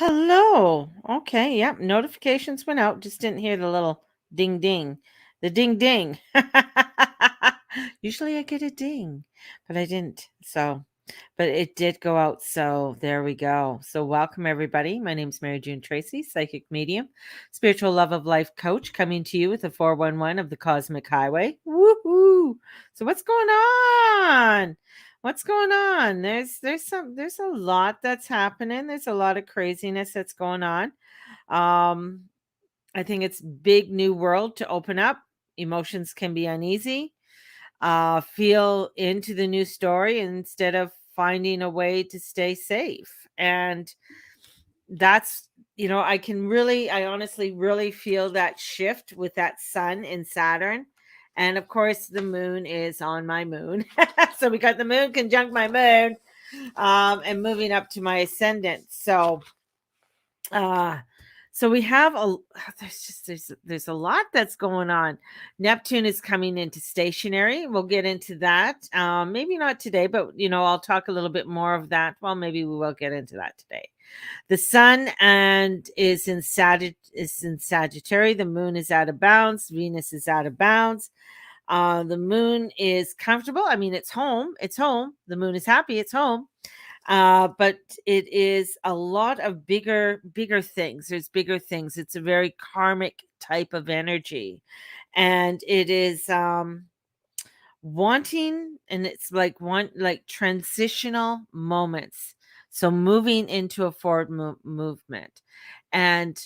Hello. Okay, yep. Notifications went out. Just didn't hear the little ding ding. The ding ding. Usually I get a ding, but I didn't. But it did go out. So there we go. So welcome everybody. My name is Mary June Tracy, psychic medium, spiritual love of life coach, coming to you with the 411 of the Cosmic Highway. Woohoo! So what's going on? What's going on? There's a lot that's happening. There's a lot of craziness that's going on. Um, I think it's big new world to open up. Emotions can be uneasy. Feel into the new story instead of finding a way to stay safe. And that's I honestly really feel that shift with that sun in Saturn. And of course, the moon is on my moon. So we got the moon conjunct my moon, and moving up to my ascendant. Uh, so we have there's a lot that's going on. Neptune is coming into stationary. We'll get into that. Maybe not today, but I'll talk a little bit more of that. Well, maybe we will get into that today. The sun and is in Sagittarius. The moon is out of bounds. Venus is out of bounds. The moon is comfortable. I mean, it's home. It's home. The moon is happy. It's home. But it is a lot of bigger things. There's bigger things. It's a very karmic type of energy, and it is wanting, and it's like transitional moments. So moving into a forward movement, and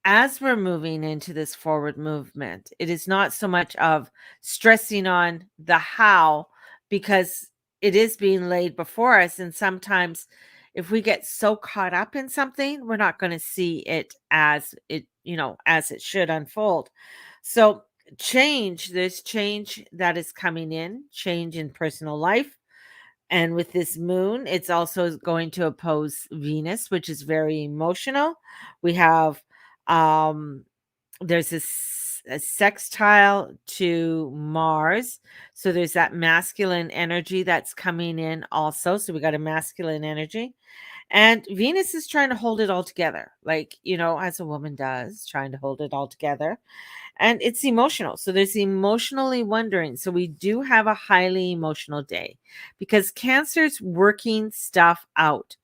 as we're moving into this forward movement, it is not so much of stressing on the how, because it is being laid before us. And sometimes if we get so caught up in something, we're not going to see it as it should unfold. So there's change that is coming in, change in personal life. And with this moon, it's also going to oppose Venus, which is very emotional. We have um there's a sextile to Mars. So there's that masculine energy that's coming in also. So we got a masculine energy. And Venus is trying to hold it all together, like, as a woman does, trying to hold it all together. And it's emotional. So there's emotionally wondering. So we do have a highly emotional day because Cancer's working stuff out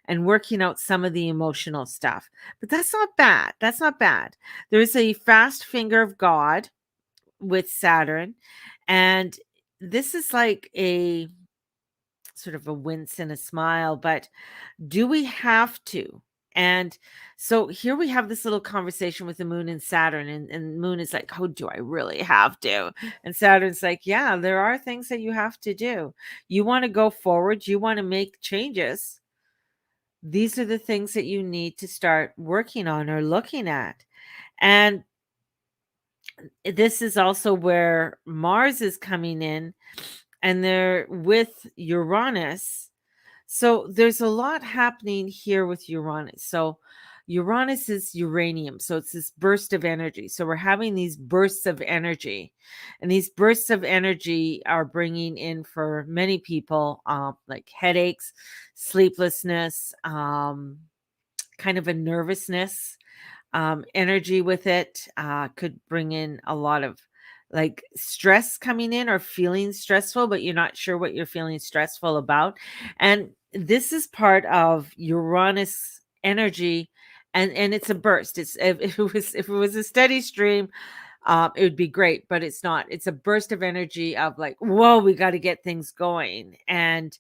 and working out some of the emotional stuff. But that's not bad. That's not bad. There's a fast finger of God with Saturn. And this is like a sort of a wince and a smile, but do we have to? And so here we have this little conversation with the moon and Saturn, and moon is like, oh, do I really have to? And Saturn's like, yeah, there are things that you have to do. You want to go forward, you want to make changes. These are the things that you need to start working on or looking at. And this is also where Mars is coming in, and they're with Uranus. So there's a lot happening here with Uranus. So Uranus is uranium. So it's this burst of energy. So we're having these bursts of energy. And these bursts of energy are bringing in, for many people, like headaches, sleeplessness, kind of a nervousness, energy with it. Could bring in a lot of like stress coming in, or feeling stressful, but you're not sure what you're feeling stressful about. And this is part of Uranus energy, and it's a burst. It's if it was a steady stream, it would be great, but it's not. It's a burst of energy of like, whoa, we got to get things going, and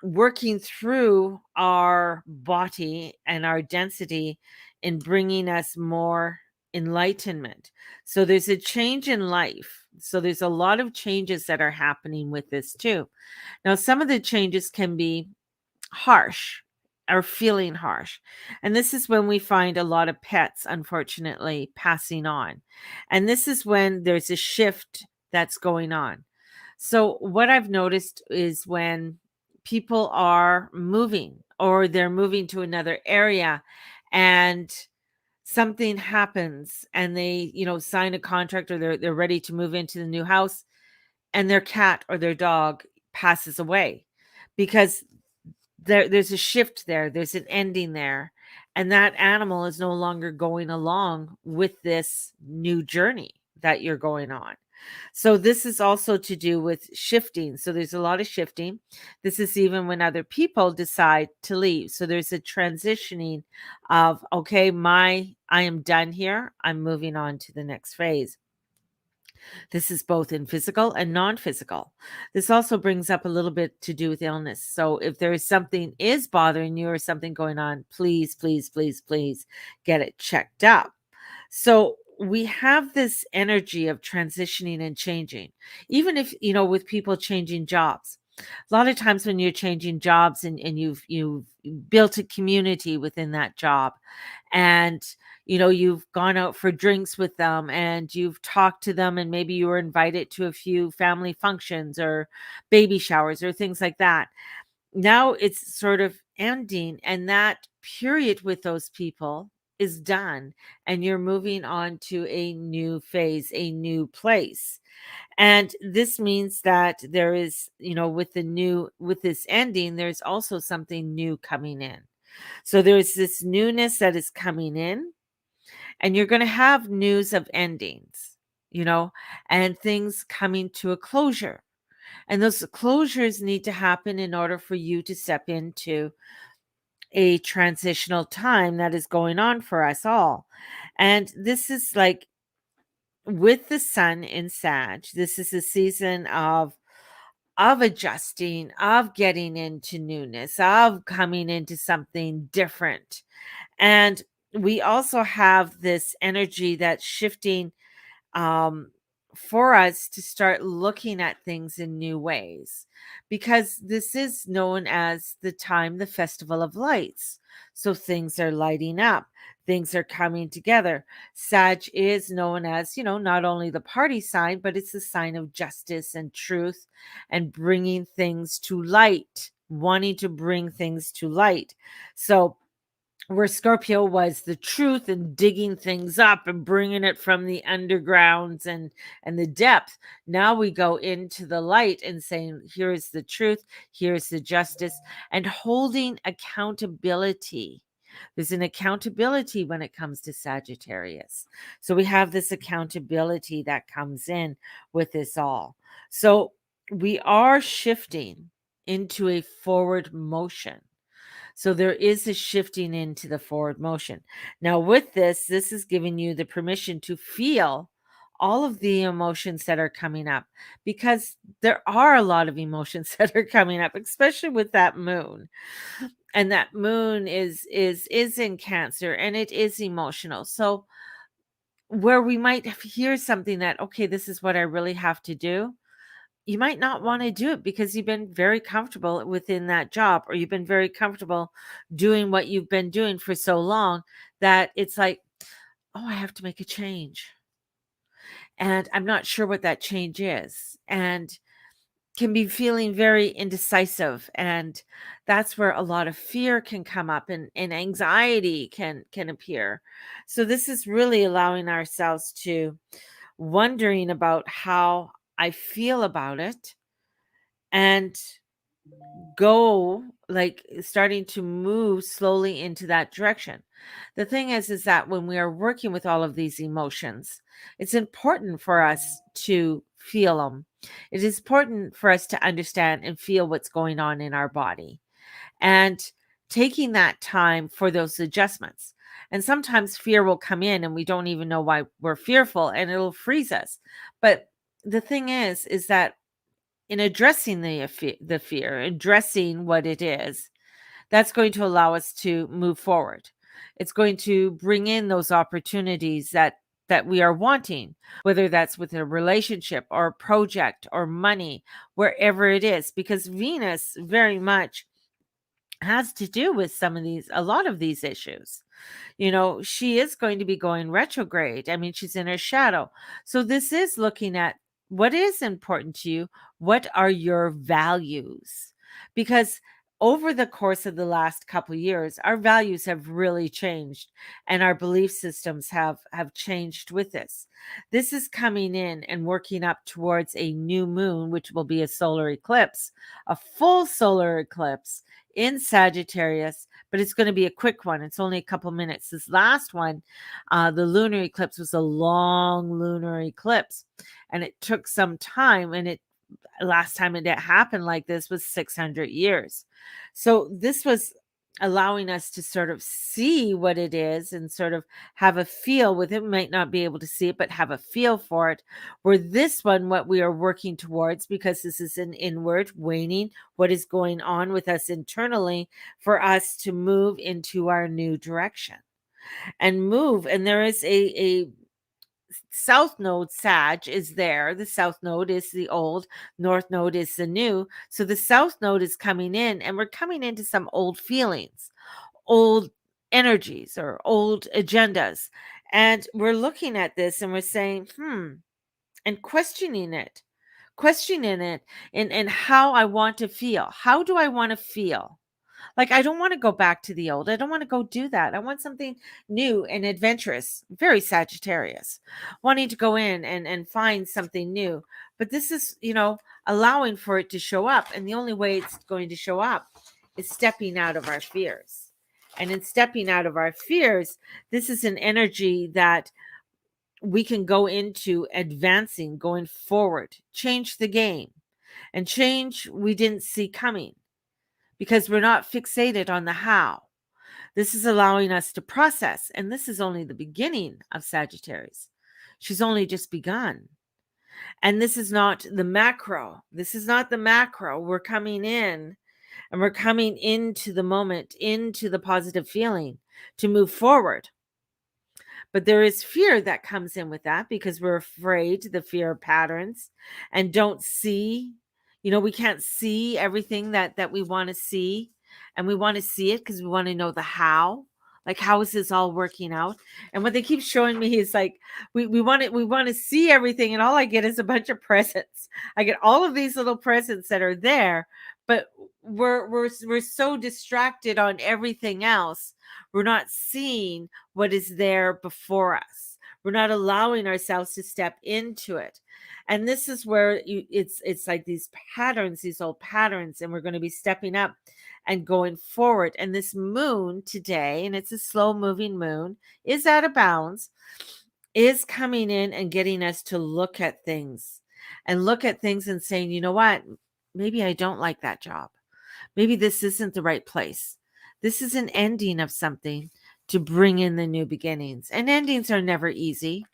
working through our body and our density in bringing us more enlightenment. So there's a change in life. So there's a lot of changes that are happening with this too. Now, some of the changes can be harsh or feeling harsh. And this is when we find a lot of pets, unfortunately, passing on. And this is when there's a shift that's going on. So, what I've noticed is when people are moving, or they're moving to another area, and something happens, and they, sign a contract, or they're ready to move into the new house, and their cat or their dog passes away, because there's a shift there, there's an ending there, and that animal is no longer going along with this new journey that you're going on. So this is also to do with shifting. So there's a lot of shifting. This is even when other people decide to leave. So there's a transitioning of, okay, I am done here. I'm moving on to the next phase. This is both in physical and non-physical. This also brings up a little bit to do with illness. So if there is something is bothering you or something going on, please, please, please, please get it checked up. So we have this energy of transitioning and changing. Even if, with people changing jobs. A lot of times when you're changing jobs and you've built a community within that job, and you've gone out for drinks with them and you've talked to them, and maybe you were invited to a few family functions or baby showers or things like that. Now it's sort of ending, and that period with those people is done, and you're moving on to a new phase, a new place. And this means that there is, with this ending, there's also something new coming in. So there's this newness that is coming in, and you're going to have news of endings, and things coming to a closure. And those closures need to happen in order for you to step into a transitional time that is going on for us all. And this is like with the sun in Sag, this is a season of adjusting, of getting into newness, of coming into something different. And we also have this energy that's shifting, um, for us to start looking at things in new ways, because this is known as the Festival of Lights. So things are lighting up, things are coming together. Sag is known as, not only the party sign, but it's the sign of justice and truth and bringing things to light, wanting to bring things to light. So where Scorpio was the truth and digging things up and bringing it from the undergrounds and the depth. Now we go into the light and saying, here's the truth, here's the justice, and holding accountability. There's an accountability when it comes to Sagittarius. So we have this accountability that comes in with this all. So we are shifting into a forward motion. So there is a shifting into the forward motion. Now, with this is giving you the permission to feel all of the emotions that are coming up, because there are a lot of emotions that are coming up, especially with that moon. And that moon is in Cancer, and it is emotional. So where we might hear something that, okay, this is what I really have to do, you might not want to do it because you've been very comfortable within that job, or you've been very comfortable doing what you've been doing for so long that it's like, oh, I have to make a change. And I'm not sure what that change is. And can be feeling very indecisive. And that's where a lot of fear can come up, and anxiety can appear. So this is really allowing ourselves to wondering about how I feel about it, and go like starting to move slowly into that direction. The thing is that when we are working with all of these emotions, it's important for us to feel them. It is important for us to understand and feel what's going on in our body, and taking that time for those adjustments. And sometimes fear will come in and we don't even know why we're fearful, and it'll freeze us. But the thing is that in addressing the fear, addressing what it is, that's going to allow us to move forward. It's going to bring in those opportunities that we are wanting, whether that's with a relationship or a project or money, wherever it is, because Venus very much has to do with a lot of these issues. She is going to be going retrograde. I mean, she's in her shadow. So this is looking at what is important to you. What are your values? Because over the course of the last couple years, our values have really changed, and our belief systems have changed with this. This is coming in and working up towards a new moon, which will be a solar eclipse, a full solar eclipse in Sagittarius, but it's going to be a quick one. It's only a couple minutes. This last one, the lunar eclipse, was a long lunar eclipse, and it took some time, and it last time it happened like this was 600 years. So this was allowing us to sort of see what it is and sort of have a feel with it. We might not be able to see it, but have a feel for it. Where this one, what we are working towards, because this is an inward waning, what is going on with us internally, for us to move into our new direction and move. And there is a south node, Sag, is there. The south node is the old, north node is the new. So the south node is coming in, and we're coming into some old feelings, old energies, or old agendas. And we're looking at this and we're saying, and questioning it and how I want to feel. How do I want to feel? Like, I don't want to go back to the old. I don't want to go do that. I want something new and adventurous, very Sagittarius, wanting to go in and find something new. But this is, allowing for it to show up. And the only way it's going to show up is stepping out of our fears. And in stepping out of our fears, this is an energy that we can go into advancing, going forward, change the game, and change we didn't see coming, because we're not fixated on the how. This is allowing us to process, and this is only the beginning of Sagittarius. She's only just begun. And this is not the macro. This is not the macro. We're coming in, and we're coming into the moment, into the positive feeling to move forward. But there is fear that comes in with that, because we're afraid, the fear of patterns, and don't see, we can't see everything that we want to see. And we want to see it because we want to know the how. Like, how is this all working out? And what they keep showing me is like, we want to see everything, and all I get is a bunch of presents. I get all of these little presents that are there, but we're so distracted on everything else. We're not seeing what is there before us. We're not allowing ourselves to step into it. And this is where it's like these patterns, these old patterns, and we're going to be stepping up and going forward. And this moon today, and it's a slow moving moon, is out of bounds, is coming in and getting us to look at things and saying, you know what, maybe I don't like that job. Maybe this isn't the right place. This is an ending of something to bring in the new beginnings. And endings are never easy.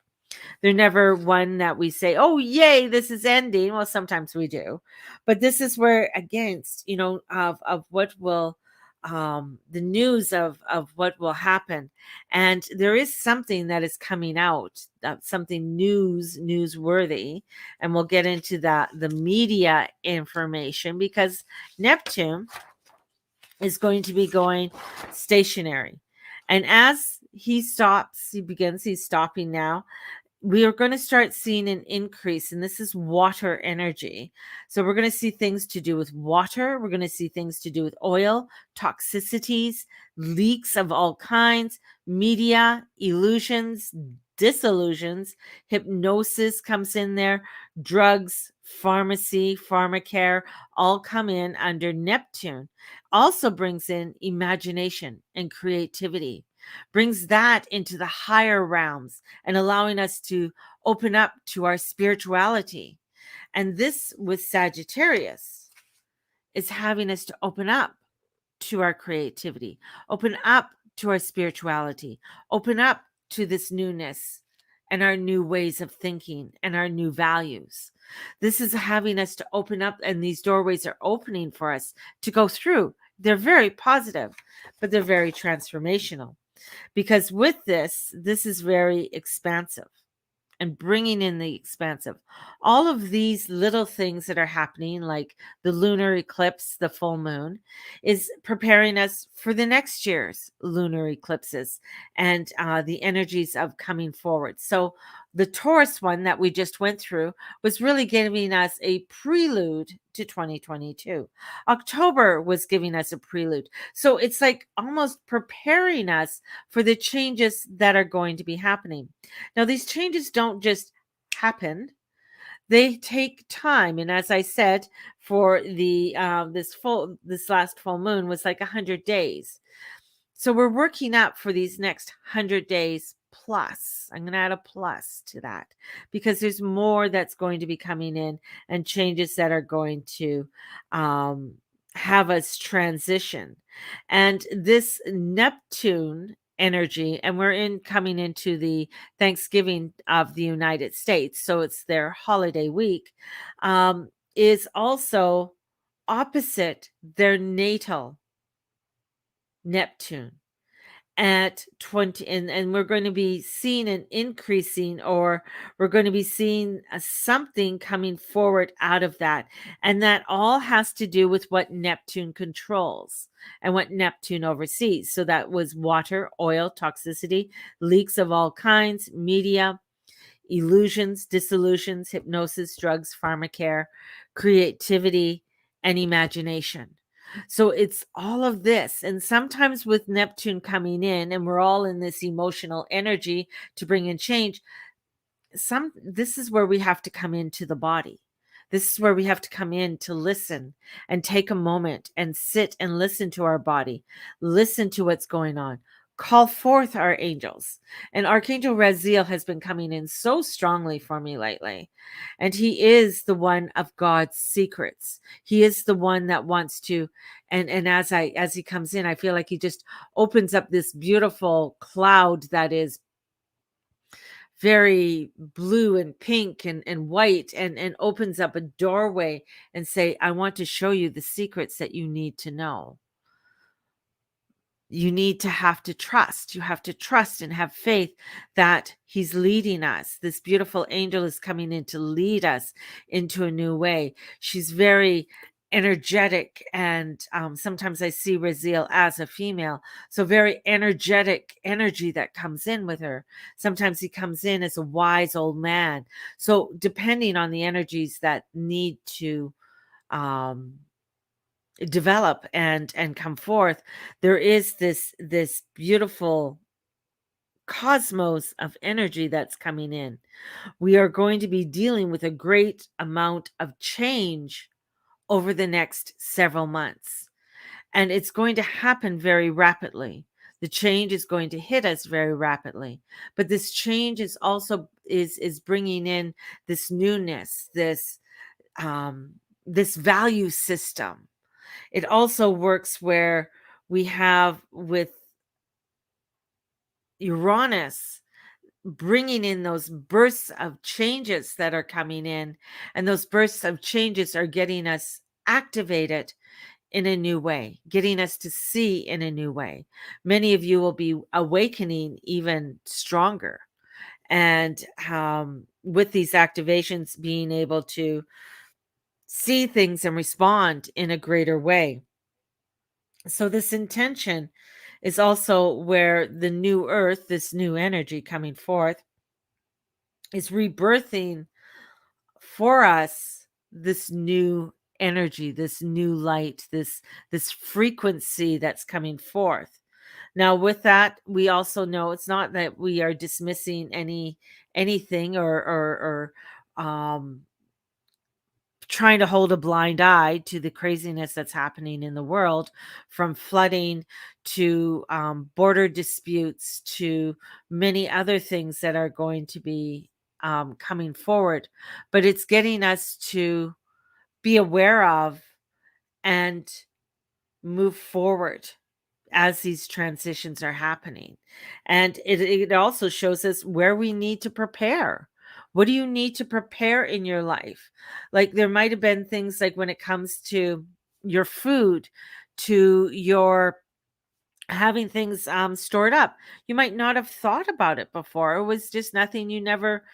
They're never one that we say, oh, yay, this is ending. Well, sometimes we do. But this is where, against, of what will, the news of what will happen. And there is something that is coming out, something newsworthy. And we'll get into that, the media information, because Neptune is going to be going stationary. And as he's stopping now, we are going to start seeing an increase, and this is water energy. So we're going to see things to do with water. We're going to see things to do with oil, toxicities, leaks of all kinds, media, illusions, disillusions, hypnosis comes in there, drugs, pharmacy, pharmacare, all come in under Neptune. Also brings in imagination and creativity, brings that into the higher realms and allowing us to open up to our spirituality. And this with Sagittarius is having us to open up to our creativity, open up to our spirituality, open up to this newness and our new ways of thinking and our new values. This is having us to open up, and these doorways are opening for us to go through. They're very positive, but they're very transformational. Because with this is very expansive and bringing in the expansive. All of these little things that are happening, like the lunar eclipse, the full moon, is preparing us for the next year's lunar eclipses and the energies of coming forward. So the Taurus one that we just went through was really giving us a prelude to 2022. October was giving us a prelude. So it's like almost preparing us for the changes that are going to be happening. Now, these changes don't just happen. they take time. And as I said, for the this last full moon was like 100 days. So we're working up for these next 100 days plus. I'm going to add a plus to that because there's more that's going to be coming in and changes that are going to um, have us transition. And this Neptune energy, and we're in coming into the Thanksgiving of the United States, so it's their holiday week, is also opposite their natal Neptune at 20, and we're going to be seeing an increasing, or we're going to be seeing something coming forward out of that, and that all has to do with what Neptune controls and what Neptune oversees. So that was water, oil, toxicity, leaks of all kinds, media, illusions, disillusions, hypnosis, drugs, pharmacare, creativity, and imagination. So it's all of this. And sometimes with Neptune coming in, and we're all in this emotional energy to bring in change, this is where we have to come into the body. This is where we have to come in to listen and take a moment and sit and listen to our body, listen to what's going on, call forth our angels. And Archangel Raziel has been coming in so strongly for me lately. And he is the one of God's secrets. He is the one that wants to, and as he comes in, I feel like he just opens up this beautiful cloud that is very blue and pink and white, and opens up a doorway and say, I want to show you the secrets that you need to know. You need to have to trust. You have to trust and have faith that he's leading us. This beautiful angel is coming in to lead us into a new way. She's very energetic, and sometimes I see Raziel as a female. So very energetic energy that comes in with her. Sometimes he comes in as a wise old man. So depending on the energies that need to um develop and come forth, there is this beautiful cosmos of energy that's coming in. We are going to be dealing with a great amount of change over the next several months, and it's going to happen very rapidly. The change is going to hit us very rapidly, but this change is also is bringing in this newness, um this value system. It also works where we have with Uranus bringing in those bursts of changes that are coming in, and those bursts of changes are getting us activated in a new way, getting us to see in a new way. Many of you will be awakening even stronger, and with these activations, being able to see things and respond in a greater way. So this intention is also where the new earth, this new energy coming forth, is rebirthing for us this new energy, this new light, this frequency that's coming forth. Now with that, we also know it's not that we are dismissing anything, or trying to hold a blind eye to the craziness that's happening in the world, from flooding to border disputes to many other things that are going to be coming forward. But it's getting us to be aware of and move forward as these transitions are happening. And it also shows us where we need to prepare. What do you need to prepare in your life? Like there might have been things like when it comes to your food, to your having things stored up. You might not have thought about it before. It was just nothing, you never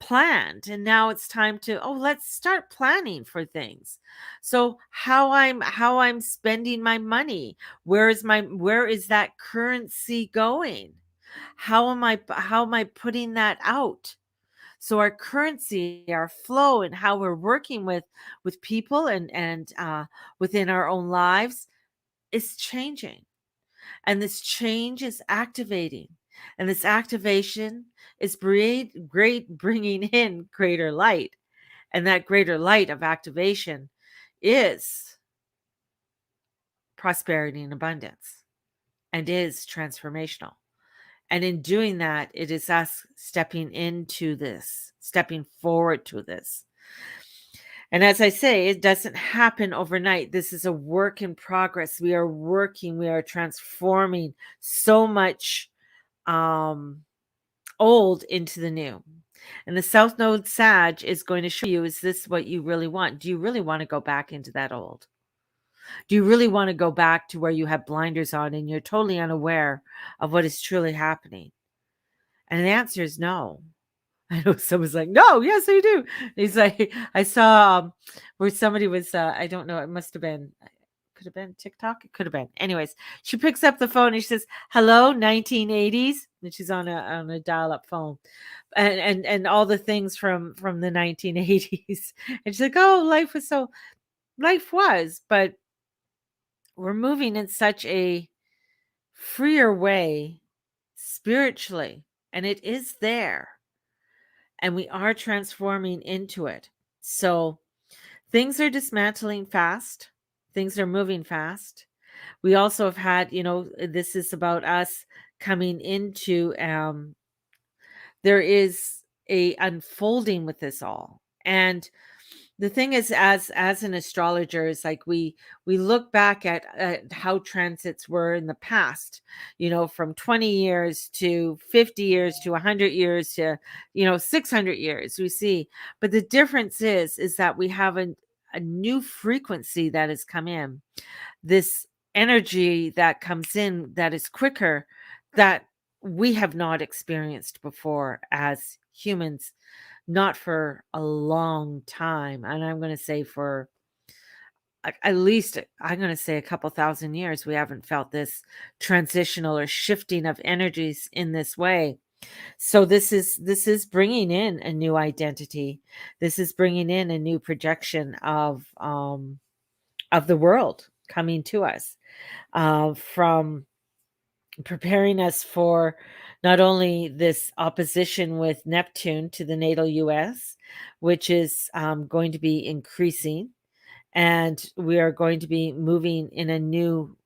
planned, and now it's time to, oh, let's start planning for things. So how I'm spending my money, where is that currency going, how am I putting that out? So our currency, our flow, and how we're working with people and within our own lives is changing, and this change is activating, and this activation is great bringing in greater light. And that greater light of activation is prosperity and abundance and is transformational. And in doing that, it is us stepping into this, stepping forward to this. And as I say, it doesn't happen overnight. This is a work in progress. We are working, we are transforming so much old into the new. And the South Node Sag is going to show you, is this what you really want? Do you really want to go back into that old? Do you really want to go back to where you have blinders on and you're totally unaware of what is truly happening? And the answer is no. I know someone's like, no, yes, I do. He's like, I saw where somebody was, I don't know, it must have been, could have been TikTok. It could have been. Anyways, she picks up the phone and she says, hello, 1980s. And she's on a dial-up phone. And all the things from the 1980s. And she's like, oh, life was, but we're moving in such a freer way spiritually. And it is there. And we are transforming into it. So things are dismantling fast. Things are moving fast. We also have had, this is about us coming into, there is a unfolding with this all. And the thing is, as an astrologer, is like we look back at how transits were in the past, from 20 years to 50 years to 100 years to 600 years, we see. But the difference is that we have a new frequency that has come in, this energy that comes in that is quicker, that we have not experienced before as humans, not for a long time. And I'm going to say for at least, I'm going to say a couple thousand years, we haven't felt this transitional or shifting of energies in this way. So this is bringing in a new identity. This is bringing in a new projection of the world coming to us, from preparing us for not only this opposition with Neptune to the natal US, which is going to be increasing, and we are going to be moving in a new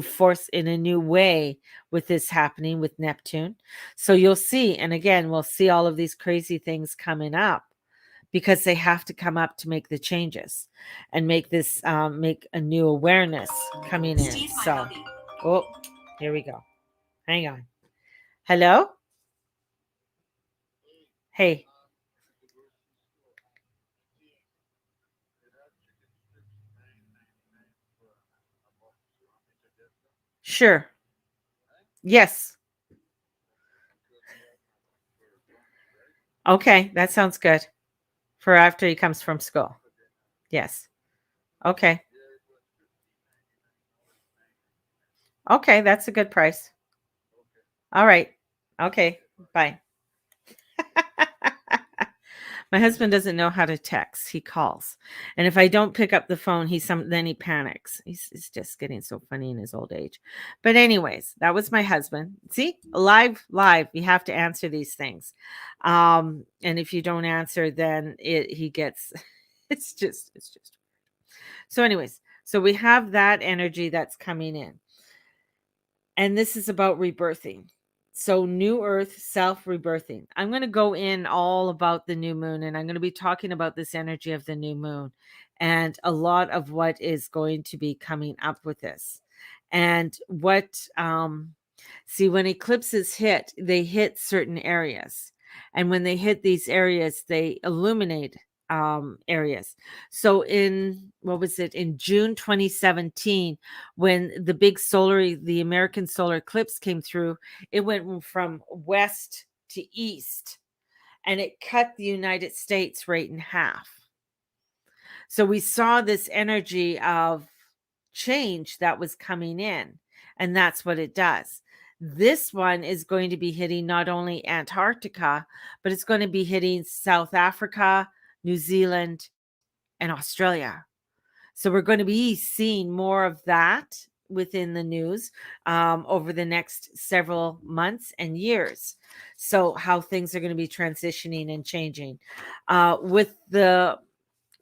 force, in a new way, with this happening with Neptune. So you'll see, and again, we'll see all of these crazy things coming up because they have to come up to make the changes and make this make a new awareness coming in. So, oh, here we go. Hang on. Hello? Hey. Sure. Yes. Okay, that sounds good. For after he comes from school. Yes. Okay. Okay, that's a good price. All right. Okay. Bye. My husband doesn't know how to text. He calls. And if I don't pick up the phone, then he panics. He's just getting so funny in his old age. But anyways, that was my husband. See? Live. You have to answer these things. And if you don't answer, then he gets it's just. So anyways, so we have that energy that's coming in. And this is about rebirthing. So, new earth, self rebirthing. I'm going to go in all about the new moon, and I'm going to be talking about this energy of the new moon and a lot of what is going to be coming up with this. And see, when eclipses hit, they hit certain areas. And when they hit these areas, they illuminate areas. So in June 2017, when the American solar eclipse came through, it went from west to east, and it cut the United States right in half. So we saw this energy of change that was coming in, and that's what it does. This one is going to be hitting not only Antarctica, but it's going to be hitting South Africa, New Zealand, and Australia. So we're going to be seeing more of that within the news over the next several months and years. So, how things are going to be transitioning and changing. With the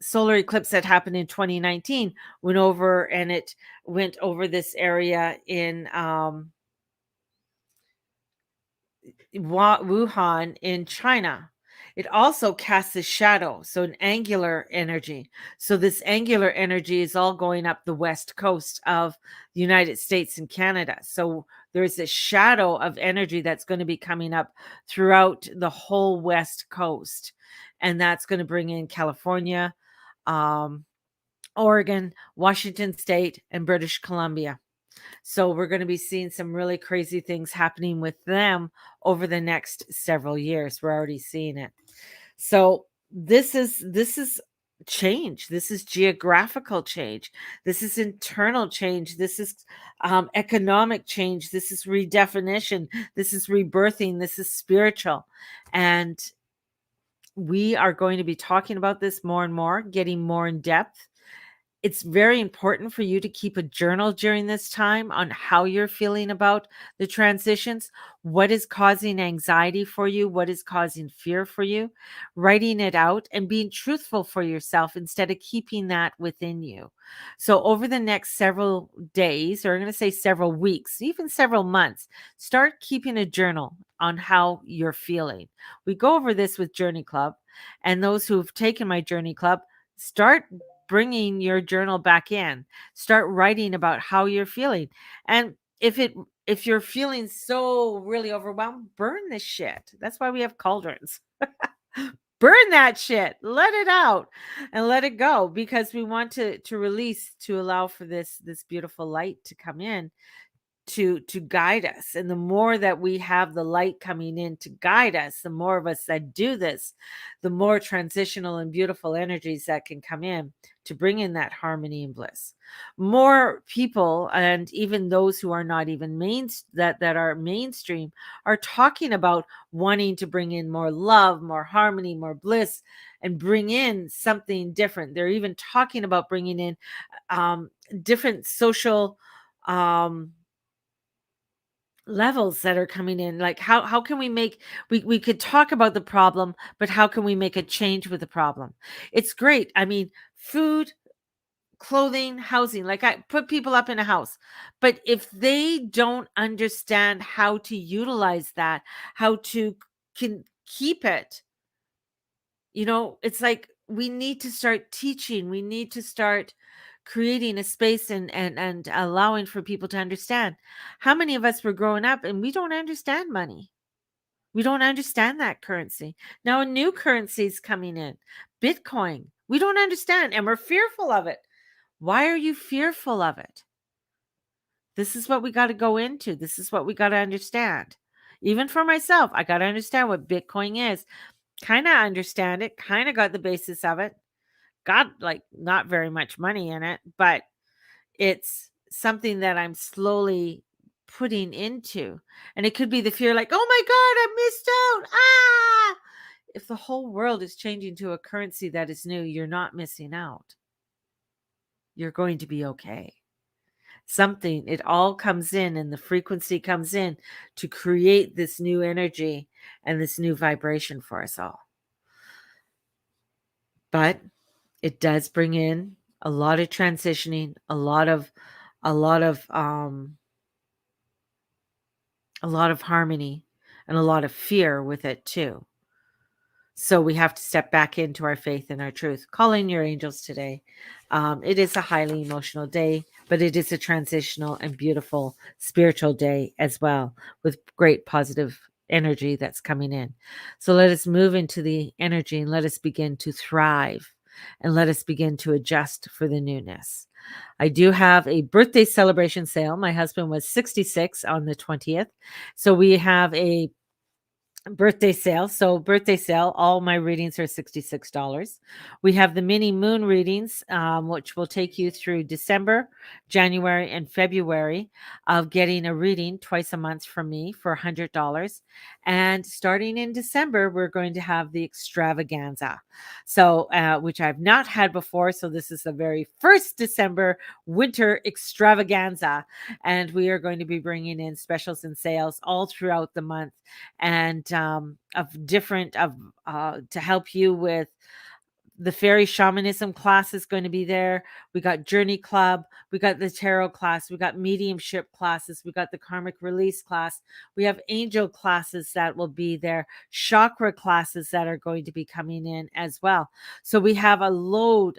solar eclipse that happened in 2019, it went over this area in Wuhan in China. It also casts a shadow, so an angular energy. So this angular energy is all going up the west coast of the United States and Canada. So there's a shadow of energy that's going to be coming up throughout the whole west coast, and that's going to bring in California, um, Oregon, Washington State, and British Columbia. So we're going to be seeing some really crazy things happening with them over the next several years. We're already seeing it. So this is change. This is geographical change. This is internal change. This is economic change. This is redefinition. This is rebirthing. This is spiritual. And we are going to be talking about this more and more, getting more in depth. It's very important for you to keep a journal during this time on how you're feeling about the transitions, what is causing anxiety for you, what is causing fear for you, writing it out and being truthful for yourself instead of keeping that within you. So, over the next several days, or I'm going to say several weeks, even several months, start keeping a journal on how you're feeling. We go over this with Journey Club, and those who've taken my Journey Club, start bringing your journal back in. Start writing about how you're feeling. And if you're feeling so really overwhelmed, burn this shit. That's why we have cauldrons. Burn that shit. Let it out and let it go, because we want to release, to allow for this beautiful light to come in to guide us. And the more that we have the light coming in to guide us, the more of us that do this, the more transitional and beautiful energies that can come in to bring in that harmony and bliss. More people, and even those who are not even that are mainstream, are talking about wanting to bring in more love, more harmony, more bliss, and bring in something different. They're even talking about bringing in different social levels that are coming in. Like, how can we make, we could talk about the problem, but how can we make a change with the problem? It's great. I mean, food, clothing, housing, like I put people up in a house, but if they don't understand how to utilize that, how to can keep it, it's like we need to start teaching. We need to start creating a space and allowing for people to understand. How many of us were growing up and we don't understand money? We don't understand that currency. Now a new currency is coming in, Bitcoin. We don't understand and we're fearful of it. Why are you fearful of it? This is what we got to go into. This is what we got to understand. Even for myself, I got to understand what Bitcoin is. Kind of understand it, kind of got the basis of it. Got like not very much money in it, but it's something that I'm slowly putting into. And it could be the fear like, oh my God, I missed out. Ah! If the whole world is changing to a currency that is new, you're not missing out. You're going to be okay. It all comes in and the frequency comes in to create this new energy and this new vibration for us all. But it does bring in a lot of transitioning, a lot of harmony, and a lot of fear with it too. So we have to step back into our faith and our truth. Call in your angels today. It is a highly emotional day, but it is a transitional and beautiful spiritual day as well, with great positive energy that's coming in. So let us move into the energy and let us begin to thrive and let us begin to adjust for the newness. I do have a birthday celebration sale. My husband was 66 on the 20th. So we have a birthday sale. So birthday sale, all my readings are $66. We have the mini moon readings, which will take you through December, January, and February of getting a reading twice a month from me for $100. And starting in December, we're going to have the extravaganza. So, which I've not had before. So this is the very first December winter extravaganza. And we are going to be bringing in specials and sales all throughout the month, and of different of to help you with the fairy shamanism class is going to be there. We got journey club, we got the tarot class, we got mediumship classes, we got the karmic release class, we have angel classes that will be there, chakra classes that are going to be coming in as well. So we have a load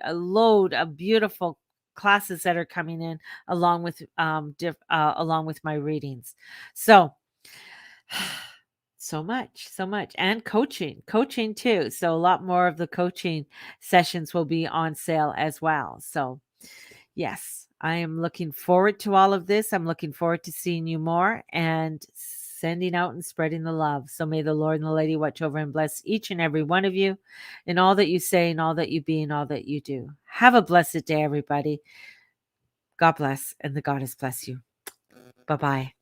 of beautiful classes that are coming in along with along with my readings. So so much, and coaching too. So a lot more of the coaching sessions will be on sale as well. So yes, I am looking forward to all of this. I'm looking forward to seeing you more and sending out and spreading the love. So may the Lord and the Lady watch over and bless each and every one of you in all that you say and all that you be and all that you do. Have a blessed day, everybody. God bless, and the goddess bless you. Bye bye.